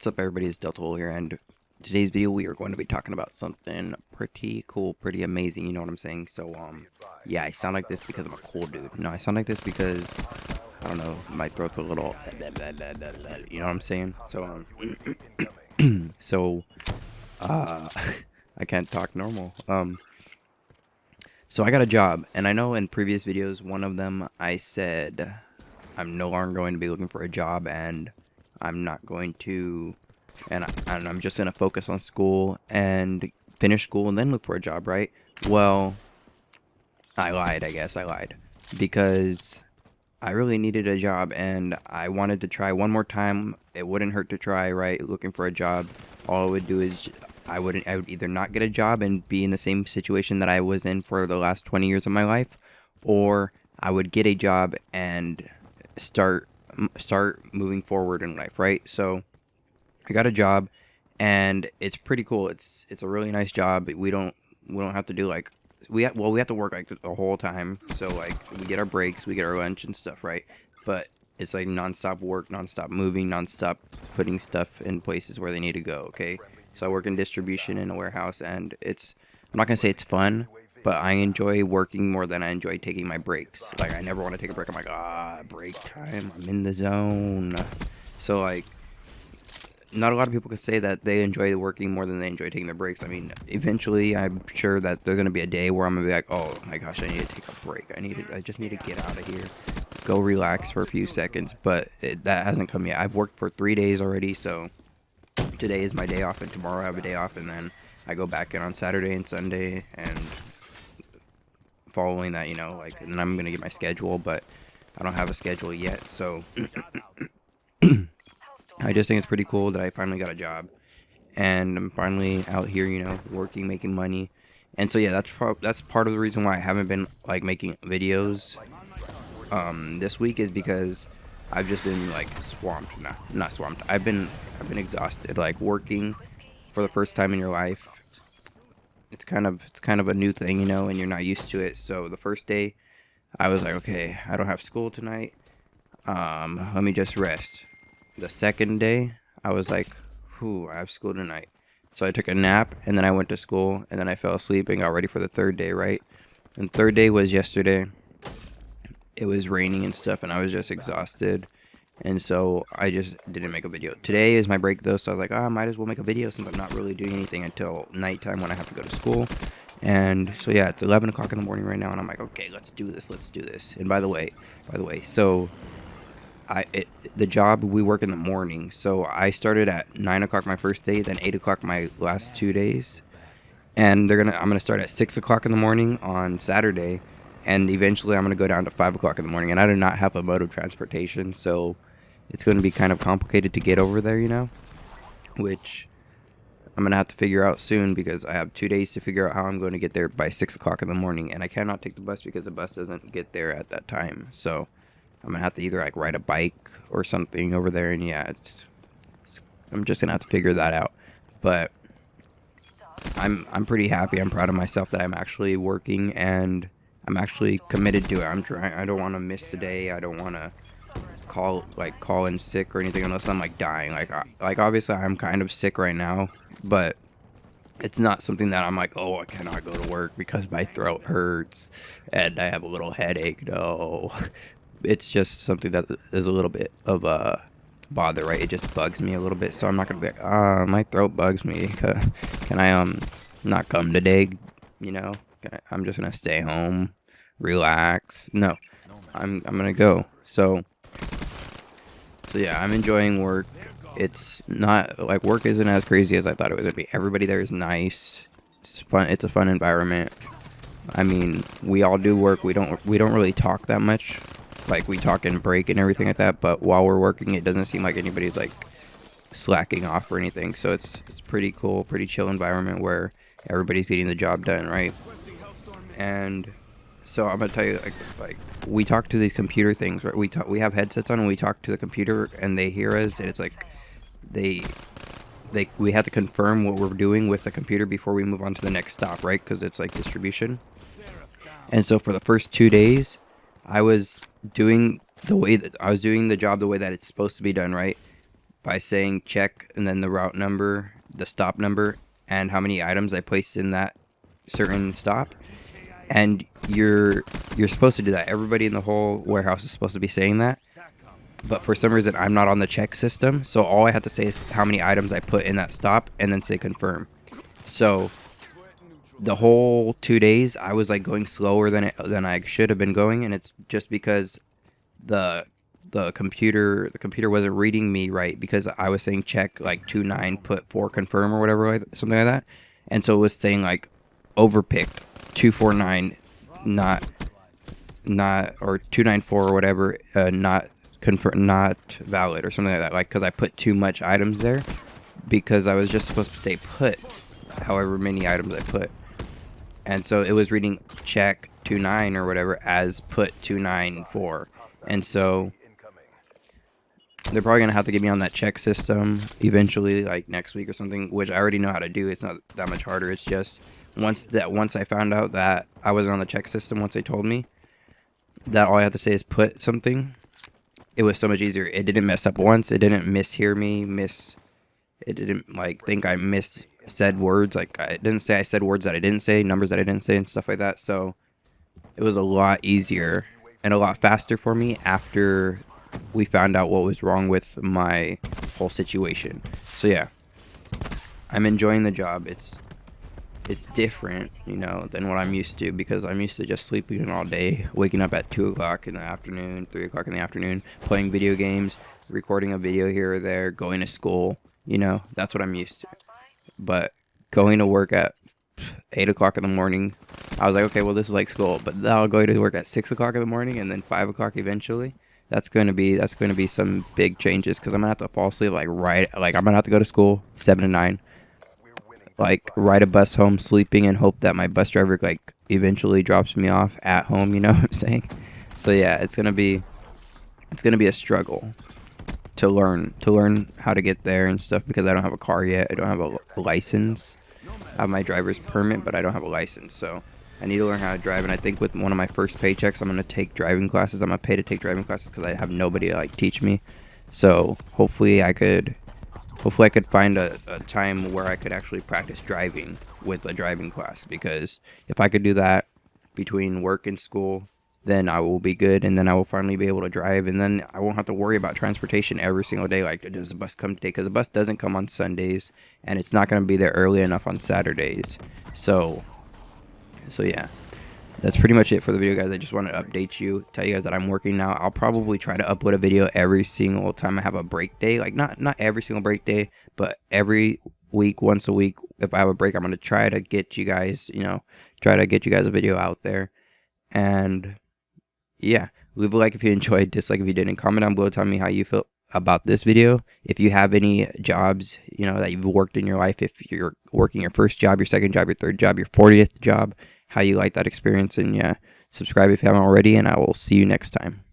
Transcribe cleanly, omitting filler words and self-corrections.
What's up, everybody? It's Delta Wolf here, and today's video we are going to be talking about something pretty cool, pretty amazing, you know what I'm saying? So, yeah, I sound like this because I'm a cool dude. No, I sound like this because, I don't know, my throat's a little, you know what I'm saying? So, I can't talk normal. So I got a job, and I know in previous videos, one of them, I said I'm no longer going to be looking for a job, and I'm not going to, and I'm just going to focus on school and finish school and then look for a job, right? Well, I lied, I guess. I lied. Because I really needed a job, and I wanted to try one more time. It wouldn't hurt to try, right? Looking for a job. All I would do is I would either not get a job and be in the same situation that I was in for the last 20 years of my life, or I would get a job and start moving forward in life, right? So I got a job, and it's pretty cool. It's a really nice job. We don't have to do like we have to work like the whole time. So like we get our breaks, we get our lunch and stuff, right? But it's like nonstop work, nonstop moving, nonstop putting stuff in places where they need to go. Okay, so I work in distribution in a warehouse, and I'm not gonna say it's fun, but I enjoy working more than I enjoy taking my breaks. Like, I never want to take a break. I'm like, break time. I'm in the zone. So, like, not a lot of people can say that they enjoy working more than they enjoy taking their breaks. I mean, eventually, I'm sure that there's going to be a day where I'm going to be like, oh, my gosh, I need to take a break. I just need to get out of here. Go relax for a few seconds. But that hasn't come yet. I've worked for 3 days already, so today is my day off, and tomorrow I have a day off, and then I go back in on Saturday and Sunday, and following that, you know, like, and I'm gonna get my schedule, but I don't have a schedule yet, so I just think it's pretty cool that I finally got a job, and I'm finally out here, you know, working, making money. And so yeah, that's part of the reason why I haven't been like making videos this week, is because I've just been like swamped. Nah, not swamped. I've been exhausted, like working for the first time in your life. It's kind of a new thing, you know, and you're not used to it. So the first day, I was like, okay, I don't have school tonight. Let me just rest. The second day, I was like, whew, I have school tonight. So I took a nap, and then I went to school, and then I fell asleep and got ready for the third day, right? And third day was yesterday. It was raining and stuff, and I was just exhausted. And so I just didn't make a video. Today is my break, though, so I was like, I might as well make a video since I'm not really doing anything until nighttime when I have to go to school. And so yeah, it's 11 o'clock in the morning right now, and I'm like, okay, let's do this. And by the way, so the job, we work in the morning, so I started at 9 o'clock my first day, then 8 o'clock my last 2 days, and I'm gonna start at 6 o'clock in the morning on Saturday, and eventually I'm gonna go down to 5 o'clock in the morning. And I do not have a mode of transportation, so it's going to be kind of complicated to get over there, you know, which I'm going to have to figure out soon, because I have 2 days to figure out how I'm going to get there by 6 o'clock in the morning, and I cannot take the bus because the bus doesn't get there at that time. So I'm going to have to either like ride a bike or something over there, and yeah, I'm just going to have to figure that out. But I'm pretty happy. I'm proud of myself that I'm actually working, and I'm actually committed to it. I don't want to miss a day. I don't want to call in sick or anything unless I'm like dying. Like obviously I'm kind of sick right now, but it's not something that I'm like, oh, I cannot go to work because my throat hurts and I have a little headache. No, it's just something that is a little bit of a bother, right? It just bugs me a little bit, so I'm not gonna be like, my throat bugs me. Can I not come today? You know, I'm just gonna stay home, relax. No, I'm gonna go. So yeah, I'm enjoying work. It's not like work isn't as crazy as I thought it was gonna be. Everybody there is nice. It's fun. It's a fun environment. I mean, we all do work. We don't really talk that much. Like, we talk and break and everything like that. But while we're working, it doesn't seem like anybody's like slacking off or anything. So it's pretty cool, pretty chill environment where everybody's getting the job done, right? And so I'm gonna tell you, like we talk to these computer things, right? We have headsets on, and we talk to the computer, and they hear us, and it's like we have to confirm what we're doing with the computer before we move on to the next stop, right? Because it's like distribution. And so for the first 2 days, I was doing the job the way that it's supposed to be done, right? by saying check and then the route number, the stop number, and how many items I placed in that certain stop. And you're supposed to do that. Everybody in the whole warehouse is supposed to be saying that. But for some reason, I'm not on the check system. So all I have to say is how many items I put in that stop and then say confirm. So the whole 2 days, I was like going slower than I should have been going. And it's just because the computer wasn't reading me right, because I was saying check like 29, put 4 confirm or whatever, like something like that. And so it was saying like overpicked 249, not or 294 or whatever, not confirm, not valid or something like that. Like, because I put too much items there, because I was just supposed to say put however many items I put. And so it was reading check 29 or whatever as put 294. And so they're probably going to have to get me on that check system eventually, like next week or something, which I already know how to do. It's not that much harder. It's just once I found out that I wasn't on the check system, once they told me that all I had to say is put something, it was so much easier. It didn't mess up once. It didn't mishear me. It didn't like think I missed said words. Like, I didn't say I said words that I didn't say, numbers that I didn't say, and stuff like that. So it was a lot easier and a lot faster for me after we found out what was wrong with my whole situation. So yeah, I'm enjoying the job. It's different, you know, than what I'm used to, because I'm used to just sleeping all day, waking up at 2 o'clock in the afternoon, 3 o'clock in the afternoon, playing video games, recording a video here or there, going to school. You know, that's what I'm used to. But going to work at 8 o'clock in the morning, I was like, okay, well, this is like school, but then I'll go to work at 6 o'clock in the morning and then 5 o'clock eventually. That's going to be some big changes, because I'm going to have to fall asleep I'm going to have to go to school 7 to 9, like ride a bus home sleeping and hope that my bus driver like eventually drops me off at home, you know what I'm saying? So yeah, it's going to be a struggle to learn how to get there and stuff, because I don't have a car yet. I don't have a license. I have my driver's permit, but I don't have a license. So I need to learn how to drive. And I think with one of my first paychecks, I'm going to take driving classes. I'm going to pay to take driving classes, because I have nobody to like teach me. So hopefully I could find a time where I could actually practice driving with a driving class, because if I could do that between work and school, then I will be good, and then I will finally be able to drive, and then I won't have to worry about transportation every single day. Like, does the bus come today? Because the bus doesn't come on Sundays, and it's not going to be there early enough on Saturdays. So yeah, that's pretty much it for the video, guys. I just want to update you, tell you guys that I'm working now. I'll probably try to upload a video every single time I have a break day. Like, not every single break day, but every week, once a week. If I have a break, I'm going to try to get you guys, a video out there. And yeah, leave a like if you enjoyed, dislike if you didn't. Comment down below, tell me how you feel about this video. If you have any jobs, that you've worked in your life, if you're working your first job, your second job, your third job, your 40th job, how you like that experience. And yeah, subscribe if you haven't already, and I will see you next time.